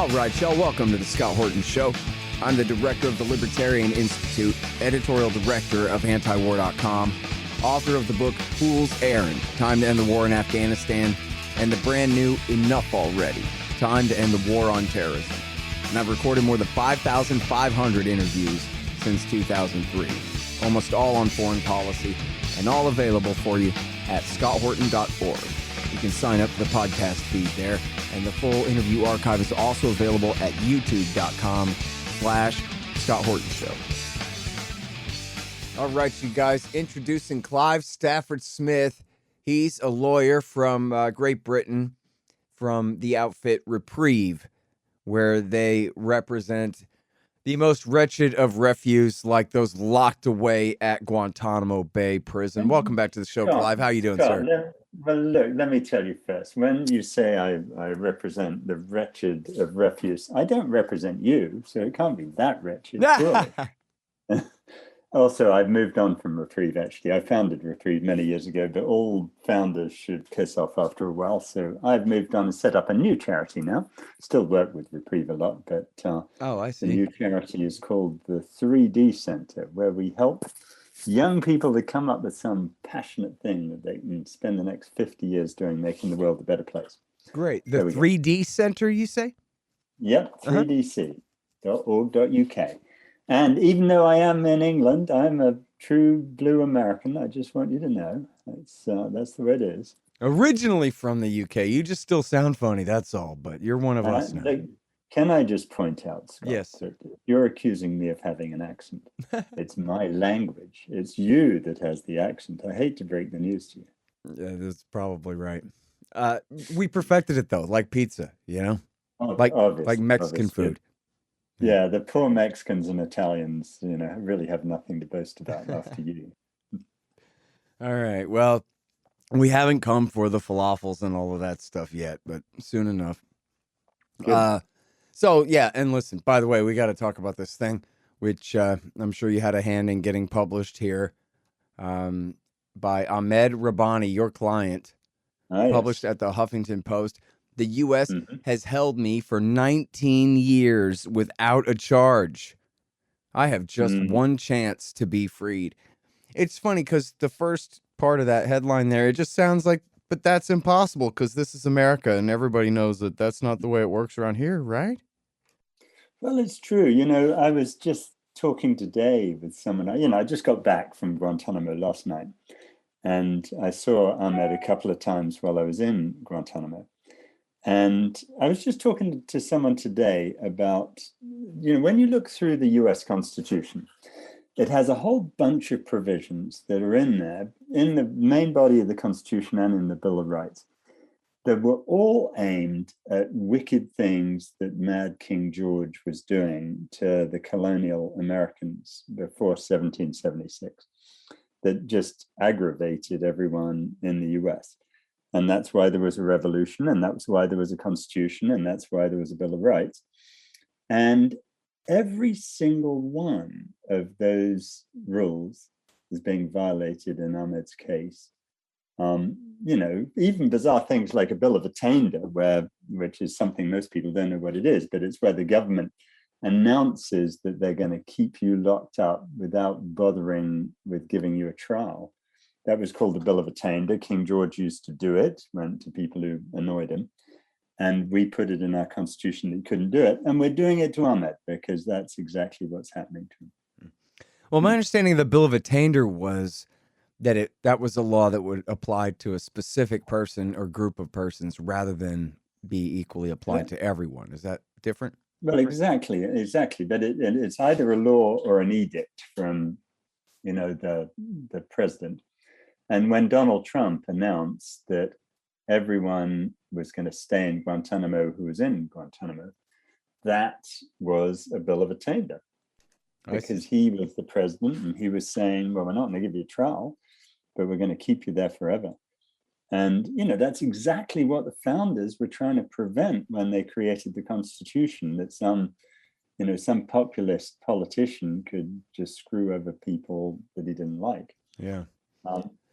All right, y'all, welcome to the Scott Horton Show. I'm the director of the Libertarian Institute, editorial director of antiwar.com, author of the book Fool's Errand, Time to End the War in Afghanistan, and the brand new Enough Already, Time to End the War on Terrorism. And I've recorded more than 5,500 interviews since 2003, almost all on foreign policy, and all available for you at scotthorton.org. You can sign up for the podcast feed there, and the full interview archive is also available at youtube.com/Scott Horton Show. All right, you guys, introducing Clive Stafford Smith. He's a lawyer from Great Britain, from the outfit Reprieve, where they represent the most wretched of refuse, like those locked away at Guantanamo Bay prison. Welcome back to the show, Clive. How you doing, sir? Well, look, let me tell you first. When you say I represent the wretched of refuse, I don't represent you, so it can't be that wretched. Also, I've moved on from Reprieve, actually. I founded Reprieve many years ago, but all founders should piss off after a while. So I've moved on and set up a new charity now. Still work with Reprieve a lot, but I see. The new charity is called the 3D Center, where we help young people to come up with some passionate thing that they can spend the next 50 years doing, making the world a better place. Great. The 3D Center, you say? Yep, 3dc.org.uk. And even though I am in England, I'm a true blue American. I just want you to know that's the way it is. Originally from the UK. You just still sound funny, that's all. But you're one of us now. Can I just point out, Scott, yes, that you're accusing me of having an accent. It's my language. It's you that has the accent. I hate to break the news to you. Yeah, that's probably right. We perfected it, though, like pizza, you know? Like Mexican food. Yeah, the poor Mexicans and Italians, really have nothing to boast about after you. All right. Well, we haven't come for the falafels and all of that stuff yet, but soon enough. So, yeah, and listen, by the way, we got to talk about this thing, which I'm sure you had a hand in getting published here by Ahmed Rabbani, your client, published at the Huffington Post. The U.S. has held me for 19 years without a charge. I have just one chance to be freed. It's funny because the first part of that headline there, it just sounds like, but that's impossible because this is America and everybody knows that that's not the way it works around here, right? Well, it's true. I was just talking today with someone. I just got back from Guantanamo last night, and I saw Ahmed a couple of times while I was in Guantanamo. And I was just talking to someone today about, when you look through the US Constitution, it has a whole bunch of provisions that are in there, in the main body of the Constitution and in the Bill of Rights, that were all aimed at wicked things that Mad King George was doing to the colonial Americans before 1776, that just aggravated everyone in the US. And that's why there was a revolution, and that's why there was a constitution, and that's why there was a Bill of Rights. And every single one of those rules is being violated in Ahmed's case. Even bizarre things like a Bill of Attainder, which is something most people don't know what it is, but it's where the government announces that they're going to keep you locked up without bothering with giving you a trial. That was called the Bill of Attainder. King George used to do it, went to people who annoyed him. And we put it in our constitution that he couldn't do it. And we're doing it to Ahmed because that's exactly what's happening to him. Well, my understanding of the Bill of Attainder was that that was a law that would apply to a specific person or group of persons rather than be equally applied to everyone. Is that different? Well, exactly. But it's either a law or an edict from, the president. And when Donald Trump announced that everyone was going to stay in Guantanamo who was in Guantanamo, that was a Bill of Attainder. Because he was the president and he was saying, well, we're not going to give you a trial, but we're going to keep you there forever. And, that's exactly what the founders were trying to prevent when they created the Constitution, that some populist politician could just screw over people that he didn't like. Yeah.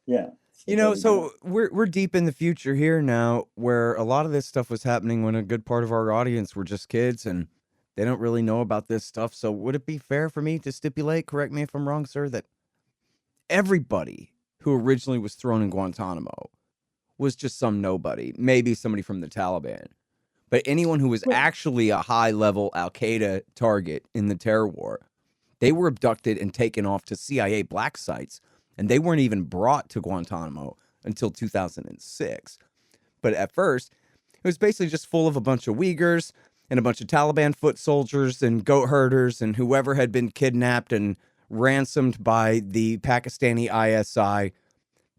Yeah. So there we go. So we're deep in the future here now, where a lot of this stuff was happening when a good part of our audience were just kids and they don't really know about this stuff. So would it be fair for me to stipulate, correct me if I'm wrong, sir, that everybody who originally was thrown in Guantanamo was just some nobody, maybe somebody from the Taliban, but anyone who was Well, actually a high level Al Qaeda target in the terror war, they were abducted and taken off to CIA black sites, and they weren't even brought to Guantanamo until 2006. But at first, it was basically just full of a bunch of Uyghurs and a bunch of Taliban foot soldiers and goat herders and whoever had been kidnapped and ransomed by the Pakistani ISI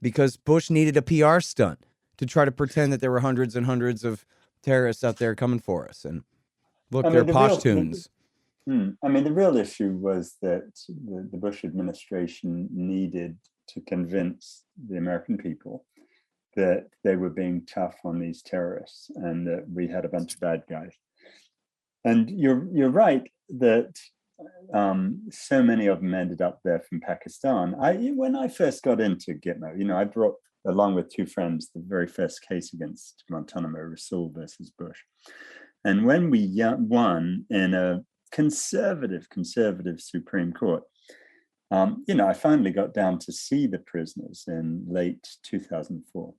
because Bush needed a PR stunt to try to pretend that there were hundreds and hundreds of terrorists out there coming for us. And look, I they're mean, Pashtuns. the real issue was that the Bush administration needed to convince the American people that they were being tough on these terrorists and that we had a bunch of bad guys. And you're right that so many of them ended up there from Pakistan. When I first got into Gitmo, I brought along with two friends the very first case against Guantanamo, Rasul versus Bush. And when we won in a conservative Supreme Court, I finally got down to see the prisoners in late 2004.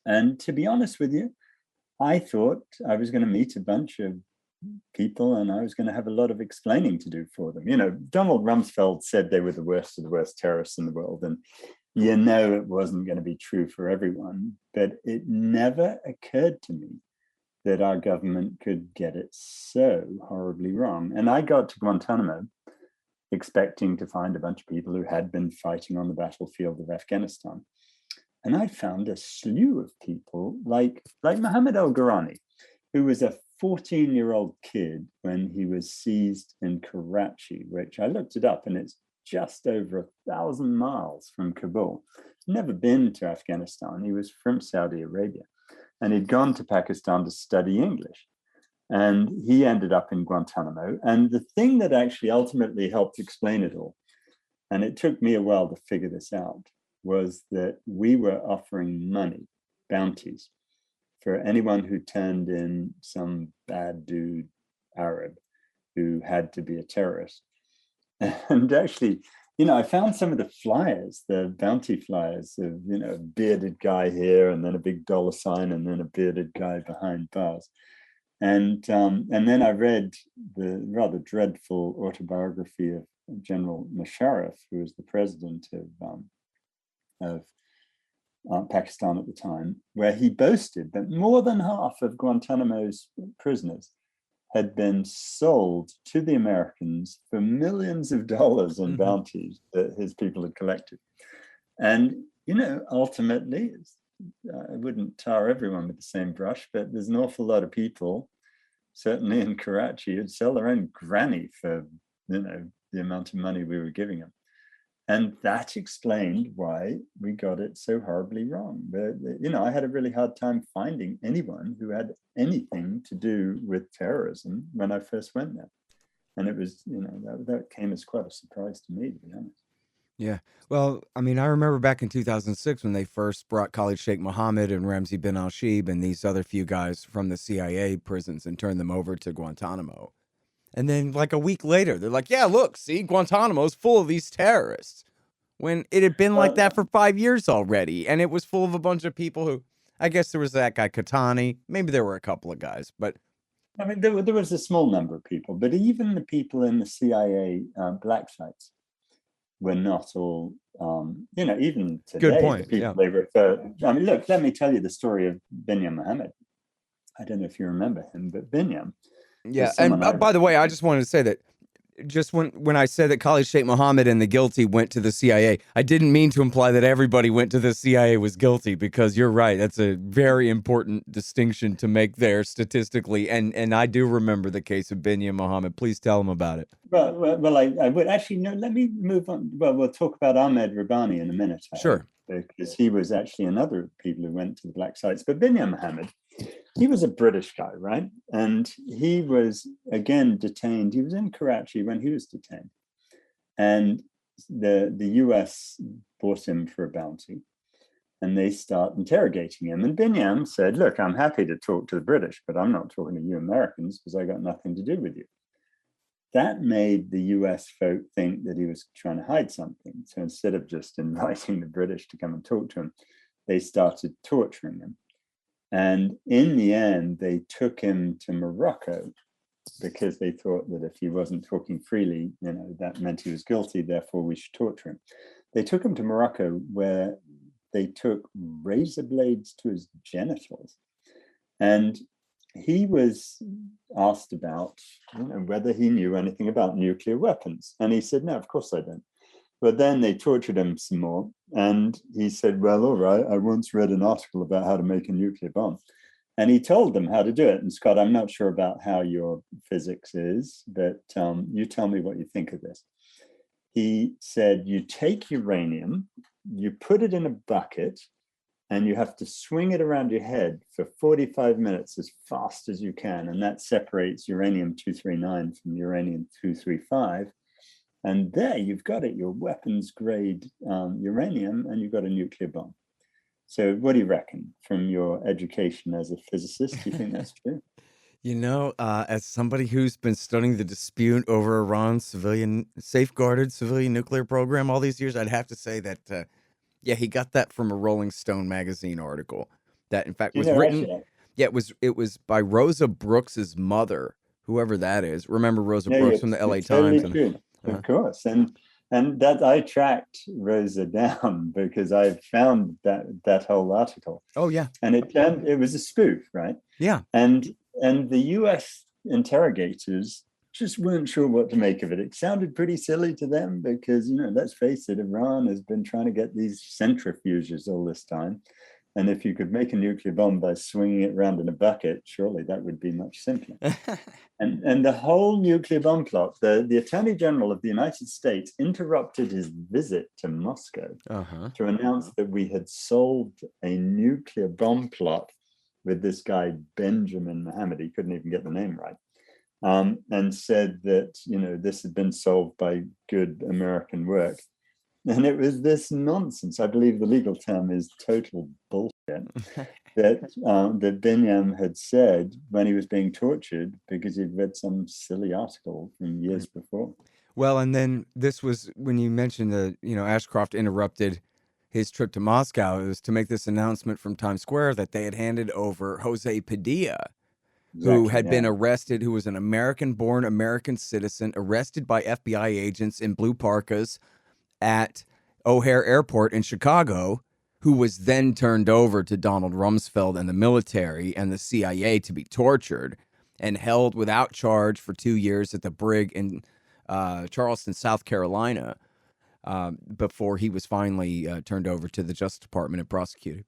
And to be honest with you, I thought I was going to meet a bunch of people and I was going to have a lot of explaining to do for them. Donald Rumsfeld said they were the worst of the worst terrorists in the world. And it wasn't going to be true for everyone, but it never occurred to me that our government could get it so horribly wrong. And I got to Guantanamo expecting to find a bunch of people who had been fighting on the battlefield of Afghanistan. And I found a slew of people like Mohammed al-Ghorani, who was a 14-year-old kid when he was seized in Karachi, which I looked it up, and it's just over 1,000 miles from Kabul. Never been to Afghanistan. He was from Saudi Arabia, and he'd gone to Pakistan to study English. And he ended up in Guantanamo. And the thing that actually ultimately helped explain it all, and it took me a while to figure this out, was that we were offering money, bounties, for anyone who turned in some bad dude Arab who had to be a terrorist. And actually, I found some of the flyers, the bounty flyers of, a bearded guy here and then a big dollar sign and then a bearded guy behind bars. And then I read the rather dreadful autobiography of General Musharraf, who was the president of Pakistan at the time, where he boasted that more than half of Guantanamo's prisoners had been sold to the Americans for millions of dollars in bounties that his people had collected. And, ultimately, I wouldn't tar everyone with the same brush, but there's an awful lot of people, certainly in Karachi, who'd sell their own granny for, the amount of money we were giving them. And that explained why we got it so horribly wrong. But, I had a really hard time finding anyone who had anything to do with terrorism when I first went there. And it was, that came as quite a surprise to me, to be honest. Yeah. Well, I remember back in 2006 when they first brought Khalid Sheikh Mohammed and Ramzi bin al-Shibh and these other few guys from the CIA prisons and turned them over to Guantanamo. And then like a week later, they're like, yeah, look, see, Guantanamo's full of these terrorists. When it had been like that for 5 years already. And it was full of a bunch of people who, I guess there was that guy Katani. Maybe there were a couple of guys, but. There was a small number of people, but even the people in the CIA black sites were not all, even today, good point. The people they refer. Look, let me tell you the story of Binyam Mohammed. I don't know if you remember him, but Binyam. Yeah, and by the way, I just wanted to say that just when I said that Khalid Sheikh Mohammed and the guilty went to the CIA, I didn't mean to imply that everybody went to the CIA was guilty, because you're right. That's a very important distinction to make there statistically. And I do remember the case of Binyam Mohammed. Please tell him about it. Well, I would actually, no, let me move on. Well, we'll talk about Ahmed Rabbani in a minute. Sure. Because he was actually another people who went to the black sites. But Binyam Mohammed, he was a British guy, right? And he was, again, detained. He was in Karachi when he was detained. And the US bought him for a bounty. And they start interrogating him. And Binyam said, look, I'm happy to talk to the British, but I'm not talking to you Americans because I got nothing to do with you. That made the US folk think that he was trying to hide something. So instead of just inviting the British to come and talk to him, they started torturing him. And in the end, they took him to Morocco because they thought that if he wasn't talking freely, that meant he was guilty, therefore we should torture him. They took him to Morocco, where they took razor blades to his genitals. And he was asked about whether he knew anything about nuclear weapons. And he said, no, of course I don't. But then they tortured him some more. And he said, well, all right, I once read an article about how to make a nuclear bomb. And he told them how to do it. And Scott, I'm not sure about how your physics is, but you tell me what you think of this. He said, you take uranium, you put it in a bucket, and you have to swing it around your head for 45 minutes as fast as you can. And that separates uranium-239 from uranium-235. And there you've got it, your weapons grade uranium, and you've got a nuclear bomb. So what do you reckon from your education as a physicist? Do you think that's true? As somebody who's been studying the dispute over Iran's safeguarded civilian nuclear program all these years, I'd have to say that, he got that from a Rolling Stone magazine article that, in fact, was written. Actually, It was by Rosa Brooks's mother, whoever that is. Remember Rosa yeah, Brooks from the LA totally Times? true. Of course. And that I tracked Rosa down because I found that whole article. Oh yeah. And it was a spoof, right? Yeah. And the US interrogators just weren't sure what to make of it. It sounded pretty silly to them because, let's face it, Iran has been trying to get these centrifuges all this time. And if you could make a nuclear bomb by swinging it around in a bucket, surely that would be much simpler. And the whole nuclear bomb plot, the Attorney General of the United States interrupted his visit to Moscow to announce that we had solved a nuclear bomb plot with this guy, Benjamin Mohammed. He couldn't even get the name right. And said that, this had been solved by good American work. And it was this nonsense. I believe the legal term is total bullshit that Binyam had said when he was being tortured because he'd read some silly article from years before. Well, and then this was when you mentioned that, Ashcroft interrupted his trip to Moscow. It was to make this announcement from Times Square that they had handed over Jose Padilla, who had been arrested, who was an American-born American citizen, arrested by FBI agents in blue parkas at O'Hare Airport in Chicago, who was then turned over to Donald Rumsfeld and the military and the CIA to be tortured and held without charge for 2 years at the brig in Charleston, South Carolina, before he was finally turned over to the Justice Department and prosecuted.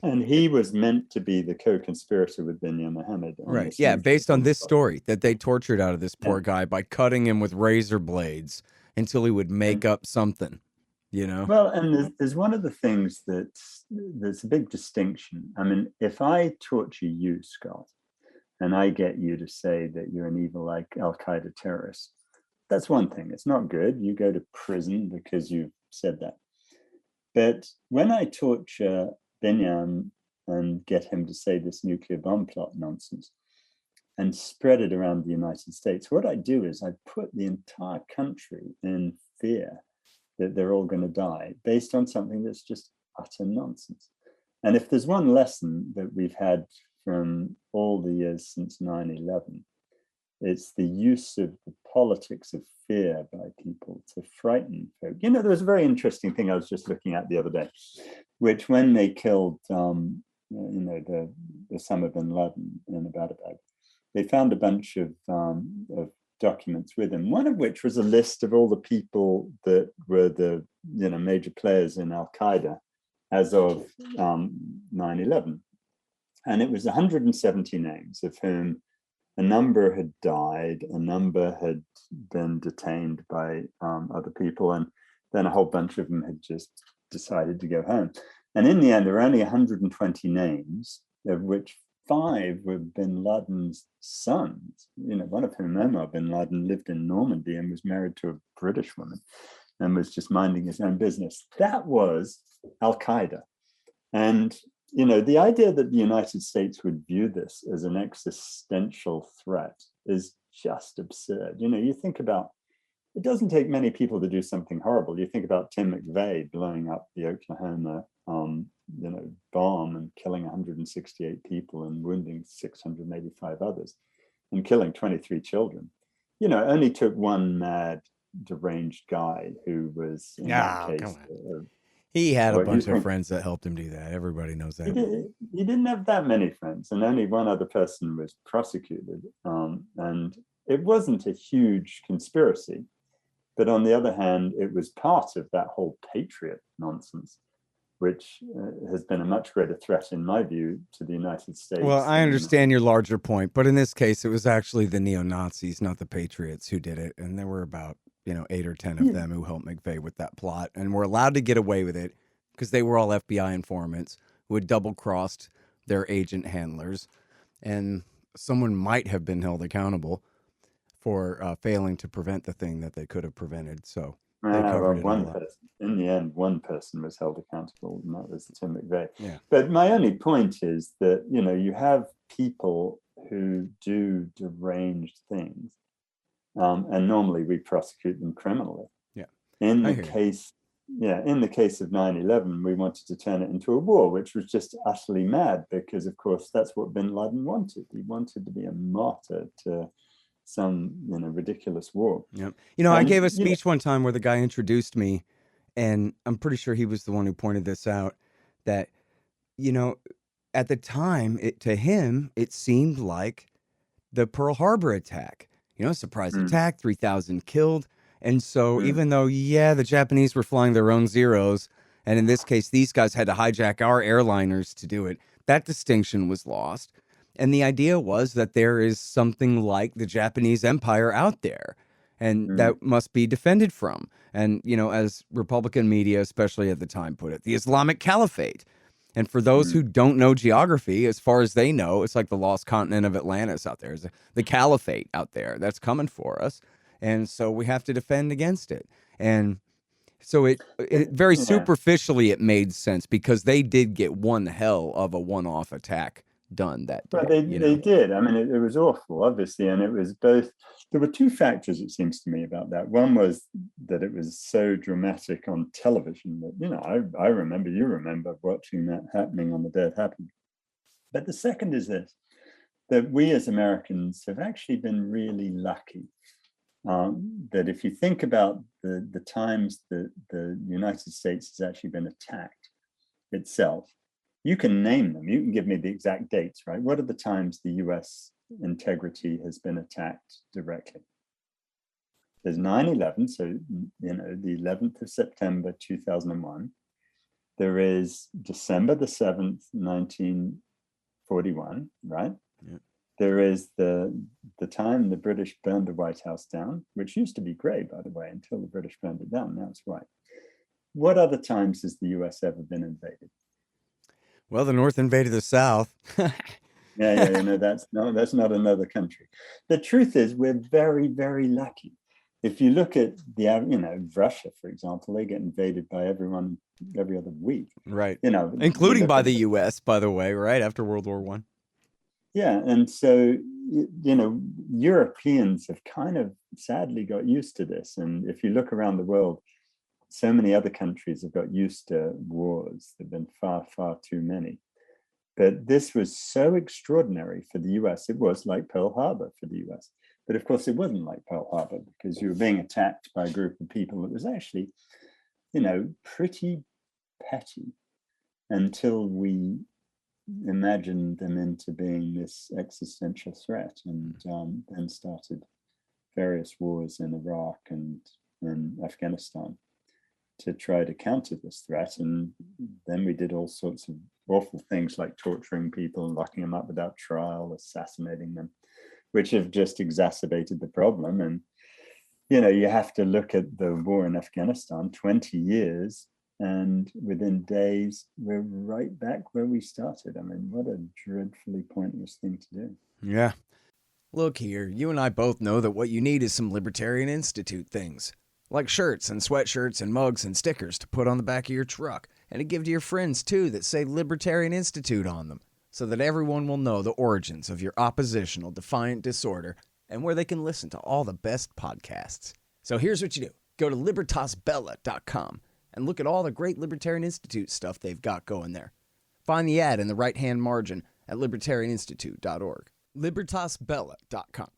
And he was meant to be the co-conspirator with Binyam Mohammed. Right. Yeah, based on this story that they tortured out of this poor guy by cutting him with razor blades until he would make up something, Well, and there's one of the things there's a big distinction. I mean, if I torture you, Scott, and I get you to say that you're an evil, like Al-Qaeda terrorist, that's one thing. It's not good. You go to prison because you've said that. But when I torture Binyam and get him to say this nuclear bomb plot nonsense and spread it around the United States, what I do is I put the entire country in fear that they're all going to die based on something that's just utter nonsense. And if there's one lesson that we've had from all the years since 9/11, it's the use of the politics of fear by people to frighten folk. There was a very interesting thing I was just looking at the other day, which when they killed, the Osama bin Laden in Abbottabad, they found a bunch of documents with him, one of which was a list of all the people that were the major players in Al-Qaeda as of 9/11. And it was 170 names, of whom a number had died, a number had been detained by other people, and then a whole bunch of them had just decided to go home. And in the end, there were only 120 names, of which 5 were bin Laden's sons, one of whom, Omar bin Laden, lived in Normandy and was married to a British woman. and was just minding his own business. That was Al-Qaeda. And, the idea that the United States would view this as an existential threat is just absurd. You think about, it doesn't take many people to do something horrible. You think about Tim McVeigh blowing up the Oklahoma, bomb and killing 168 people and wounding 685 others and killing 23 children. It only took one mad, deranged guy who was, in that case, he had a bunch of friends that helped him do that. Everybody knows that. He didn't have that many friends, and only one other person was prosecuted. And it wasn't a huge conspiracy. But on the other hand, it was part of that whole patriot nonsense, which has been a much greater threat, in my view, to the United States. Well, I understand your larger point, but in this case, it was actually the neo-Nazis, not the patriots, who did it. And there were about 8 or 10 of them who helped McVeigh with that plot and were allowed to get away with it because they were all FBI informants who had double-crossed their agent handlers. And someone might have been held accountable for failing to prevent the thing that they could have prevented. So they covered it all up. In the end, one person was held accountable, and that was Tim McVeigh. Yeah. But my only point is that, you have people who do deranged things. And normally we prosecute them criminally. Yeah. In the case of 9/11, we wanted to turn it into a war, which was just utterly mad because, of course, that's what bin Laden wanted. He wanted to be a martyr to some ridiculous war. Yep. I gave a speech one time where the guy introduced me, and I'm pretty sure he was the one who pointed this out, that, at the time, to him, it seemed like the Pearl Harbor attack. Surprise attack, 3,000 killed. And so even though, the Japanese were flying their own Zeros, and in this case, these guys had to hijack our airliners to do it, that distinction was lost. And the idea was that there is something like the Japanese Empire out there, and that must be defended from. And, as Republican media, especially at the time, put it, the Islamic Caliphate. And for those who don't know geography, as far as they know, it's like the lost continent of Atlantis out there. It's the Caliphate out there that's coming for us. And so we have to defend against it. And so it very superficially, it made sense because they did get one hell of a one-off attack done that day. But they did. I mean, it was awful, obviously. And it was both, there were two factors, it seems to me, about that. One was that it was so dramatic on television that, I remember, you remember watching that happening on the day it happened. But the second is this, that we as Americans have actually been really lucky. That if you think about the times that the United States has actually been attacked itself, you can name them. You can give me the exact dates, right? What are the times the US integrity has been attacked directly? There's 9/11, so, the 11th of September, 2001. There is December the 7th, 1941, right? Yeah. There is the time the British burned the White House down, which used to be grey, by the way, until the British burned it down. Now it's white. What other times has the US ever been invaded? Well, the North invaded the South. That's not another country. The truth is, we're very, very lucky. If you look at Russia, for example, they get invaded by everyone every other week. Right. Including by the US, by the way, right after World War I. Yeah, and so Europeans have kind of sadly got used to this. And if you look around the world, so many other countries have got used to wars. There have been far, far too many. But this was so extraordinary for the US. It was like Pearl Harbor for the US. But of course, it wasn't like Pearl Harbor because you were being attacked by a group of people that was actually, pretty petty until we imagined them into being this existential threat, and then started various wars in Iraq and in Afghanistan to try to counter this threat. And then we did all sorts of awful things like torturing people, locking them up without trial, assassinating them, which have just exacerbated the problem. And, you have to look at the war in Afghanistan, 20 years, and within days, we're right back where we started. I mean, what a dreadfully pointless thing to do. Yeah. Look here, you and I both know that what you need is some Libertarian Institute things. like shirts and sweatshirts and mugs and stickers to put on the back of your truck and to give to your friends, too, that say Libertarian Institute on them, so that everyone will know the origins of your oppositional defiant disorder and where they can listen to all the best podcasts. So here's what you do. Go to libertasbella.com and look at all the great Libertarian Institute stuff they've got going there. Find the ad in the right-hand margin at libertarianinstitute.org. libertasbella.com.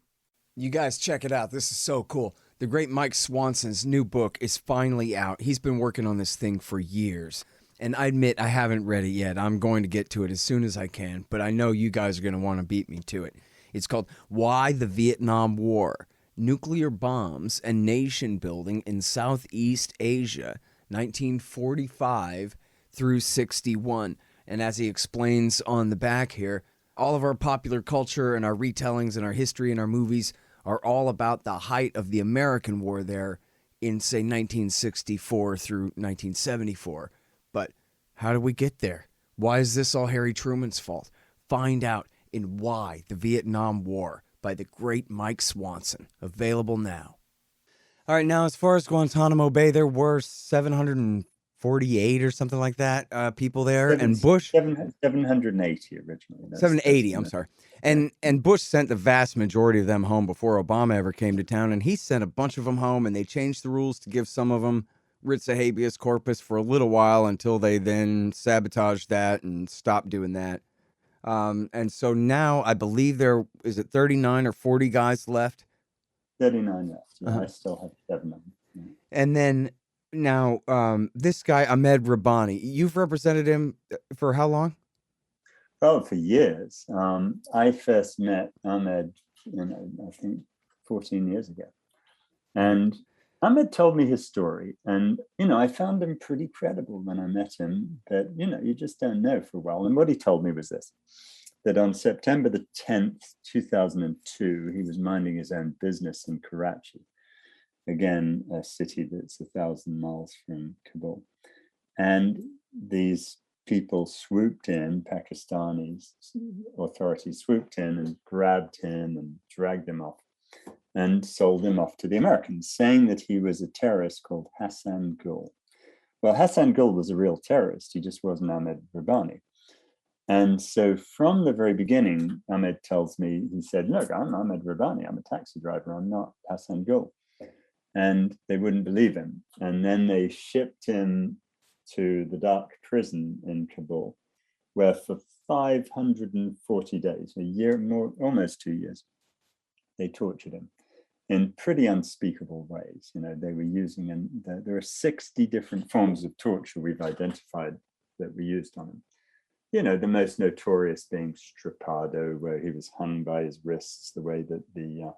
You guys check it out. This is so cool. The great Mike Swanson's new book is finally out. He's been working on this thing for years. And I admit I haven't read it yet. I'm going to get to it as soon as I can, but I know you guys are going to want to beat me to it. It's called Why the Vietnam War, Nuclear Bombs and Nation Building in Southeast Asia, 1945 through 61. And as he explains on the back here, all of our popular culture and our retellings and our history and our movies are all about the height of the American war there in, say, 1964 through 1974. But how did we get there? Why is this all Harry Truman's fault? Find out in Why the Vietnam War by the great Mike Swanson. Available now. All right, now as far as Guantanamo Bay, there were 748 or something like that people there, and Bush 780 originally. 780. I'm sorry, and Bush sent the vast majority of them home before Obama ever came to town, and he sent a bunch of them home, and they changed the rules to give some of them writs of habeas corpus for a little while until they then sabotaged that and stopped doing that. And so now I believe there is it 39 or 40 guys left. 39 left. Yeah, I still have 7 of them. Yeah. And then now this guy, Ahmed Rabbani, you've represented him for how long? Oh, for years. I first met Ahmed, I think 14 years ago. And Ahmed told me his story. And, I found him pretty credible when I met him. But, you just don't know for a while. And what he told me was this, that on September the 10th, 2002, he was minding his own business in Karachi. Again, a city that's 1,000 miles from Kabul. And these people swooped in, Pakistani authorities swooped in and grabbed him and dragged him off and sold him off to the Americans, saying that he was a terrorist called Hassan Ghul. Well, Hassan Ghul was a real terrorist. He just wasn't Ahmed Rabbani. And so from the very beginning, Ahmed tells me, he said, look, I'm Ahmed Rabbani. I'm a taxi driver. I'm not Hassan Ghul. And they wouldn't believe him. And then they shipped him to the dark prison in Kabul, where for 540 days, a year, more, almost 2 years, they tortured him in pretty unspeakable ways. They were using, and there are 60 different forms of torture we've identified that were used on him. The most notorious being stripado, where he was hung by his wrists, the way that the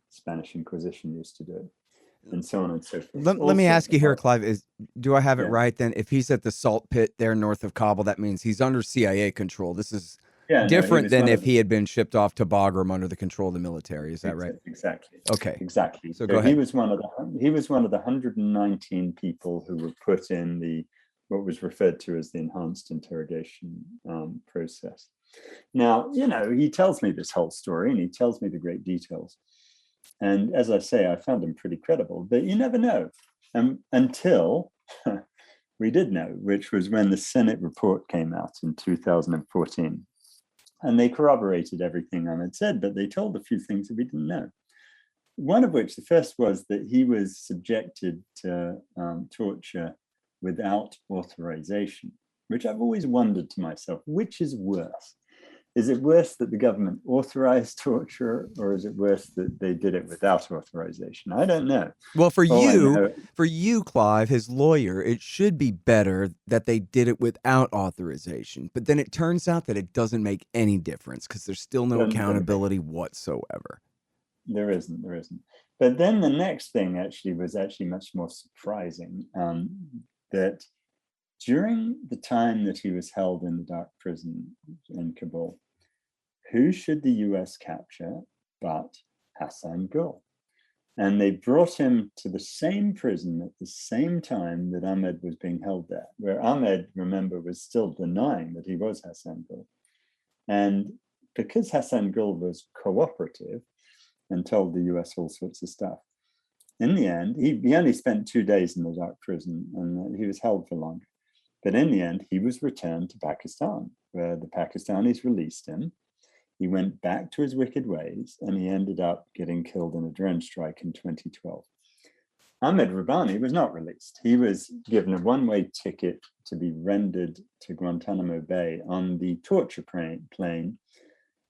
Spanish Inquisition used to do it, and so on and so forth. Let me ask you here, Clive, do I have it right then? If he's at the salt pit there north of Kabul, that means he's under CIA control. This is different than if he had been shipped off to Bagram under the control of the military. Is that right? Exactly. Okay. Exactly. So go ahead. He was one of the 119 people who were put in what was referred to as the enhanced interrogation process. Now, he tells me this whole story and he tells me the great details. And as I say, I found him pretty credible, but you never know until we did know, which was when the Senate report came out in 2014. And they corroborated everything Ahmed said, but they told a few things that we didn't know. One of which, the first was that he was subjected to torture without authorization, which I've always wondered to myself, which is worse? Is it worse that the government authorized torture, or is it worse that they did it without authorization? I don't know. Well, for you, Clive, his lawyer, it should be better that they did it without authorization. But then it turns out that it doesn't make any difference because there's still no accountability whatsoever. There isn't. But then the next thing was much more surprising, that during the time that he was held in the dark prison in Kabul, who should the US capture but Hassan Ghul? And they brought him to the same prison at the same time that Ahmed was being held there, where Ahmed, remember, was still denying that he was Hassan Ghul. And because Hassan Ghul was cooperative and told the US all sorts of stuff, in the end, he only spent 2 days in the dark prison, and he was held for longer. But in the end, he was returned to Pakistan, where the Pakistanis released him. He went back to his wicked ways, and he ended up getting killed in a drone strike in 2012. Ahmed Rabbani was not released. He was given a one-way ticket to be rendered to Guantanamo Bay on the torture plane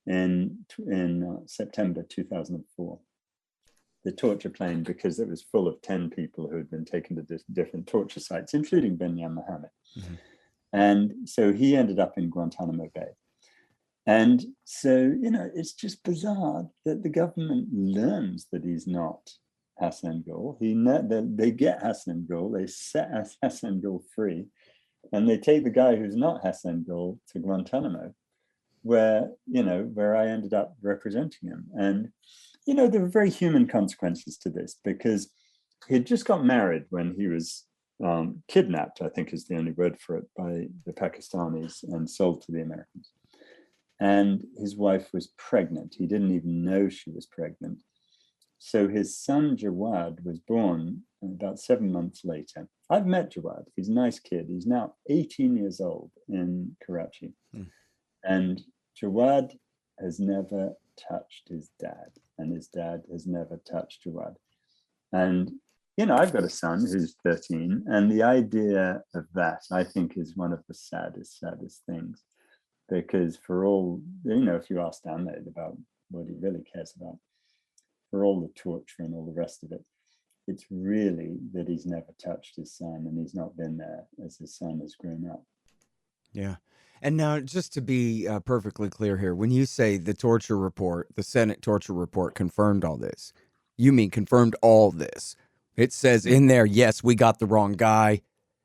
in September 2004. The torture plane, because it was full of 10 people who had been taken to different torture sites, including Binyam Mohammed. Mm-hmm. And so he ended up in Guantanamo Bay. And so, it's just bizarre that the government learns that he's not Hassan Ghul. They get Hassan Ghul, they set Hassan Ghul free, and they take the guy who's not Hassan Ghul to Guantanamo, where I ended up representing him. And, there were very human consequences to this, because he had just got married when he was kidnapped, I think is the only word for it, by the Pakistanis and sold to the Americans. And his wife was pregnant. He didn't even know she was pregnant. So his son, Jawad, was born about 7 months later. I've met Jawad. He's a nice kid. He's now 18 years old in Karachi. And Jawad has never touched his dad, and his dad has never touched Jawad. And, I've got a son who's 13, and the idea of that, I think, is one of the saddest things. Because for all, if you ask Ahmed about what he really cares about, for all the torture and all the rest of it, it's really that he's never touched his son, and he's not been there as his son has grown up. Yeah. And now, just to be perfectly clear here, when you say the torture report, the Senate torture report confirmed all this, you mean confirmed all this. It says in there, yes, we got the wrong guy.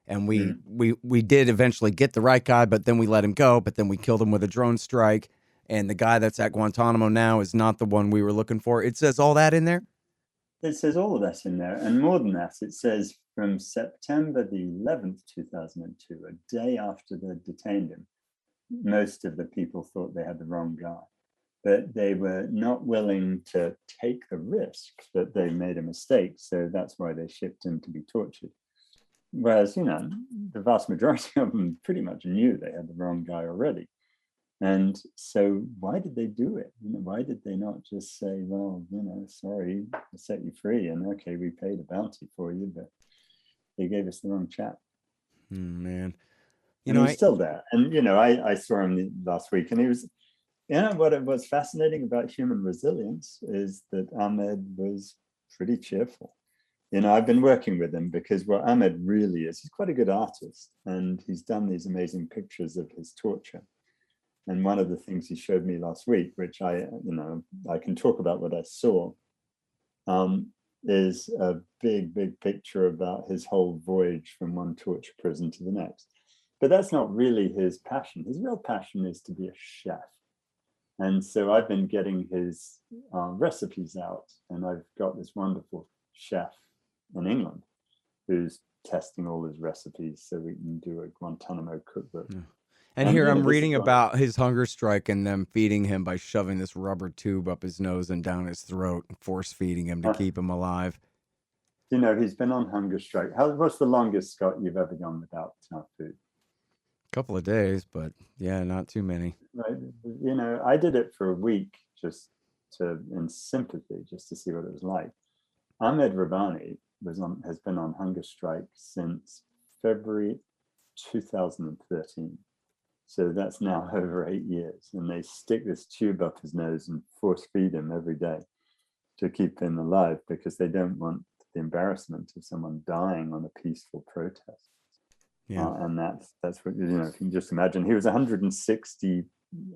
And we did eventually get the right guy, but then we let him go. But then we killed him with a drone strike. And the guy that's at Guantanamo now is not the one we were looking for. It says all that in there? It says all of that in there. And more than that, it says from September the 11th, 2002, a day after they detained him, most of the people thought they had the wrong guy. But they were not willing to take the risk that they made a mistake. So that's why they shipped him to be tortured. Whereas, the vast majority of them pretty much knew they had the wrong guy already. And so why did they do it? Why did they not just say, well, sorry, I set you free, and okay, we paid a bounty for you, but they gave us the wrong chap. Man. He's still there. And, I saw him last week, and he was, what's fascinating about human resilience is that Ahmed was pretty cheerful. I've been working with him because what Ahmed really is, he's quite a good artist, and he's done these amazing pictures of his torture. And one of the things he showed me last week, which I can talk about what I saw, is a big picture about his whole voyage from one torture prison to the next. But that's not really his passion. His real passion is to be a chef. And so I've been getting his recipes out, and I've got this wonderful chef in England who's testing all his recipes so we can do a Guantanamo cookbook. Yeah. And here I'm reading about his hunger strike and them feeding him by shoving this rubber tube up his nose and down his throat and force feeding him to keep him alive. He's been on hunger strike. What's the longest, Scott, you've ever gone without food? A couple of days, but yeah, not too many. Right. I did it for a week just in sympathy, just to see what it was like. Ahmed Rabbani has been on hunger strike since February 2013. So that's now over 8 years. And they stick this tube up his nose and force feed him every day to keep him alive, because they don't want the embarrassment of someone dying on a peaceful protest. Yeah. And that's what, if you can just imagine, he was 160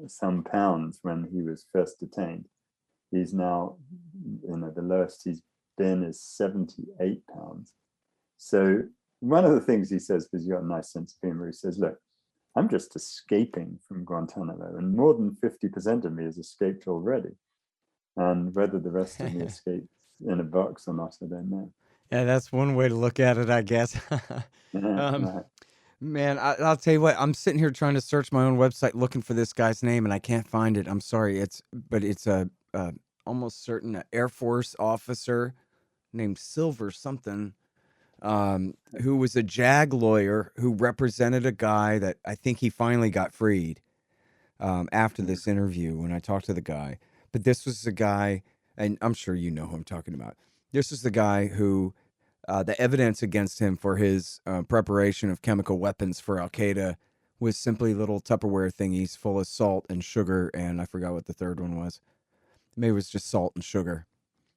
some pounds when he was first detained. He's now, the lowest he's been is 78 pounds. So one of the things he says, because he's got a nice sense of humor, he says, look, I'm just escaping from Guantanamo, and more than 50% of me has escaped already. And whether the rest of me escaped in a box or not, I don't know. Yeah, that's one way to look at it, I guess. Man, I'll tell you what, I'm sitting here trying to search my own website looking for this guy's name, and I can't find it. I'm sorry. It's a almost certain Air Force officer named Silver something, who was a JAG lawyer who represented a guy that I think he finally got freed after this interview when I talked to the guy. But this was the guy, and I'm sure you know who I'm talking about. This is the guy who the evidence against him for his preparation of chemical weapons for Al Qaeda was simply little Tupperware thingies full of salt and sugar, and I forgot what the third one was. Maybe it was just salt and sugar.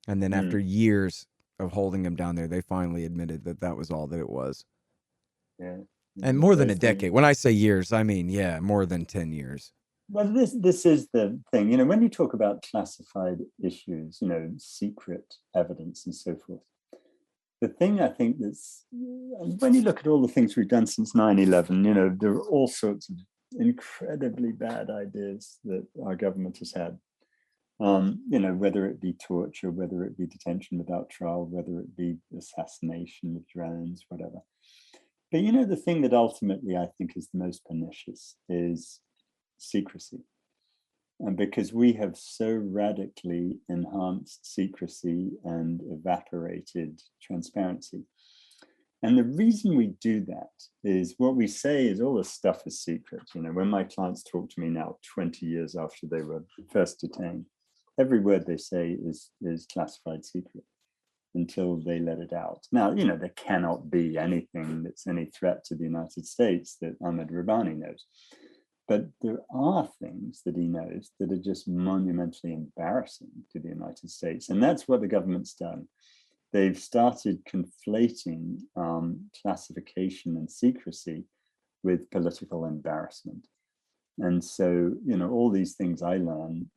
And then after years of holding him down there, they finally admitted that that was all that it was. Yeah. And more than a decade. When I say years, I mean, yeah, more than 10 years. Well, this is the thing, you know, when you talk about classified issues, you know, secret evidence and so forth, the thing I think that's, when you look at all the things we've done since 9/11, you know, there are all sorts of incredibly bad ideas that our government has had. You know, whether it be torture, whether it be detention without trial, whether it be assassination with drones, whatever. But, you know, the thing that ultimately I think is the most pernicious is secrecy. And because we have so radically enhanced secrecy and evaporated transparency. And the reason we do that is what we say is all this stuff is secret. You know, when my clients talk to me now, 20 years after they were first detained, every word they say is classified secret until they let it out. Now, you know, there cannot be anything that's any threat to the United States that Ahmed Rabbani knows. But there are things that he knows that are just monumentally embarrassing to the United States. And that's what the government's done. They've started conflating classification and secrecy with political embarrassment. And so, you know, all these things I learn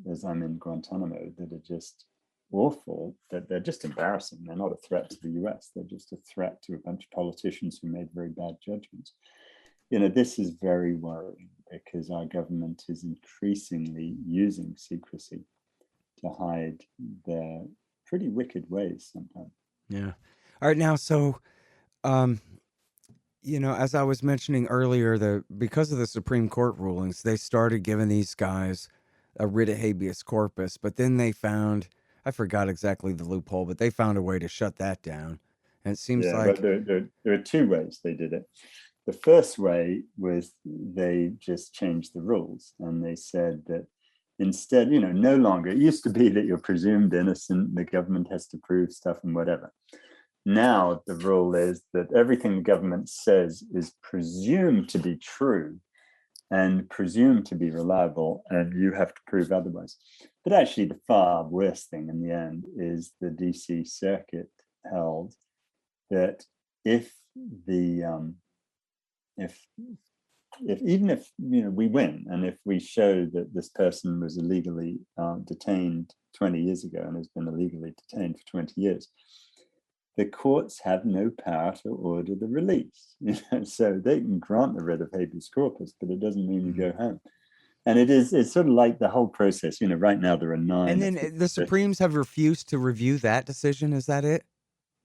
as I'm in Guantanamo that are just awful, that they're just embarrassing. They're not a threat to the US. They're just a threat to a bunch of politicians who made very bad judgments. You know, this is very worrying because our government is increasingly using secrecy to hide their pretty wicked ways sometimes. Yeah. All right. Now, so, you know, as I was mentioning earlier, because of the Supreme Court rulings, they started giving these guys a writ of habeas corpus, but then they found, I forgot exactly the loophole, but they found a way to shut that down. And it seems like but there are two ways they did it. The first way was they just changed the rules and they said that instead, you know, no longer, it used to be that you're presumed innocent, the government has to prove stuff and whatever. Now the rule is that everything the government says is presumed to be true and presumed to be reliable, and you have to prove otherwise. But actually the far worse thing in the end is the DC Circuit held that if even if you know we win, and if we show that this person was illegally detained 20 years ago and has been illegally detained for 20 years, the courts have no power to order the release. You know? So they can grant the writ of habeas corpus, but it doesn't mean you go home. And it's sort of like the whole process. You know, right now there are 9. And then the Supremes have refused to review that decision. Is that it?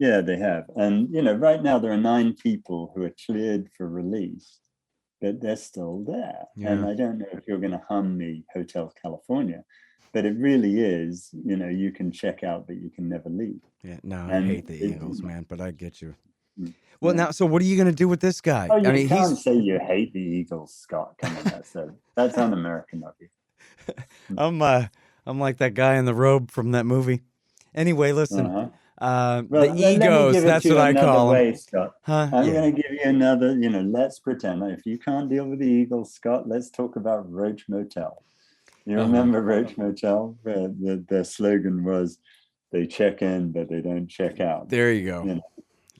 Yeah, they have. And, you know, right now there are 9 people who are cleared for release, but they're still there. Yeah. And I don't know if you're going to hum me Hotel California, but it really is, you know, you can check out, but you can never leave. Yeah, no, I hate the Eagles, man, but I get you. Well, Yeah. now, so what are you going to do with this guy? Oh, you can't say you hate the Eagles, Scott. Come on, that's un-American of you. I'm like that guy in the robe from that movie. Anyway, listen. Well, the egos, that's what I call them. Scott. I'm going to give you another, you know, let's pretend. If you can't deal with the Eagles, Scott, let's talk about Roach Motel. You remember Roach Motel? Their slogan was, they check in, but they don't check out. There you go. You know?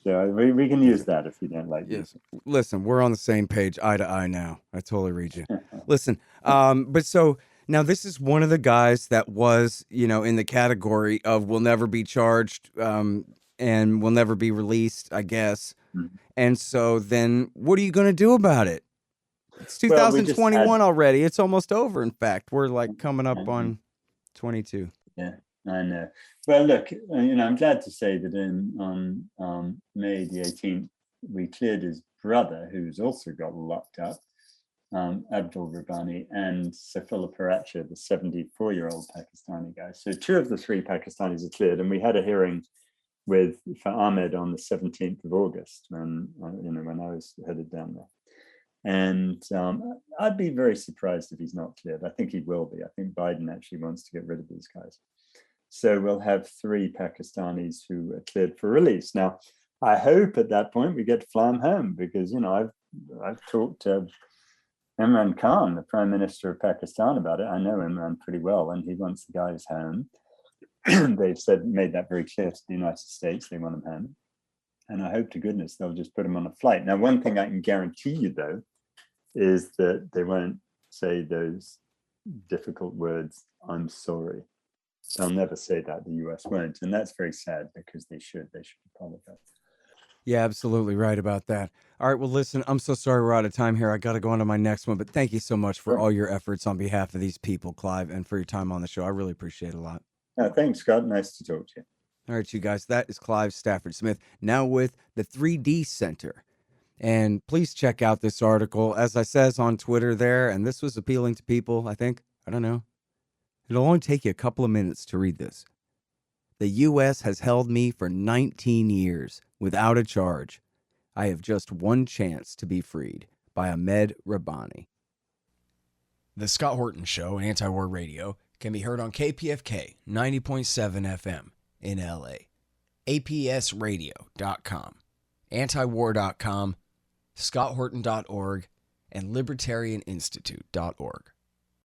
So we can use that if you don't like it. Yes. Listen, we're on the same page, eye to eye now. I totally read you. Listen, but so now this is one of the guys that was, you know, in the category of will never be charged and will never be released, I guess. Mm-hmm. And so then what are you going to do about it? It's 2021 already. It's almost over. In fact, we're like coming up on 22. Yeah. I know. Well, look, you know, I'm glad to say that on May the 18th, we cleared his brother, who's also got locked up, Ahmed Rabbani, and Saifullah Paracha, the 74-year-old Pakistani guy. So 2 of the 3 Pakistanis are cleared, and we had a hearing for Ahmed on the 17th of August when I was headed down there. And I'd be very surprised if he's not cleared. I think he will be. I think Biden actually wants to get rid of these guys. So we'll have 3 Pakistanis who are cleared for release. Now, I hope at that point we get to fly them home because, I've talked to Imran Khan, the Prime Minister of Pakistan, about it. I know Imran pretty well, and he wants the guys home. They've made that very clear to the United States. They want them home. And I hope to goodness they'll just put them on a flight. Now, one thing I can guarantee you, though, is that they won't say those difficult words, "I'm sorry." They'll never say that. The US won't. And that's very sad because they should apologize. Yeah, absolutely right about that. All right, well, listen, I'm so sorry we're out of time here. I got to go on to my next one, but thank you so much for all your efforts on behalf of these people, Clive, and for your time on the show. I really appreciate it a lot. Thanks, Scott. Nice to talk to you. All right, you guys, that is Clive Stafford Smith, now with the 3D Center. And please check out this article, as I says on Twitter there, and this was appealing to people, I think. I don't know. It'll only take you a couple of minutes to read this. The U.S. has held me for 19 years without a charge. I have just one chance to be freed, by Ahmed Rabbani. The Scott Horton Show, Anti-War Radio, can be heard on KPFK 90.7 FM in LA, APSradio.com, antiwar.com, scotthorton.org, and libertarianinstitute.org.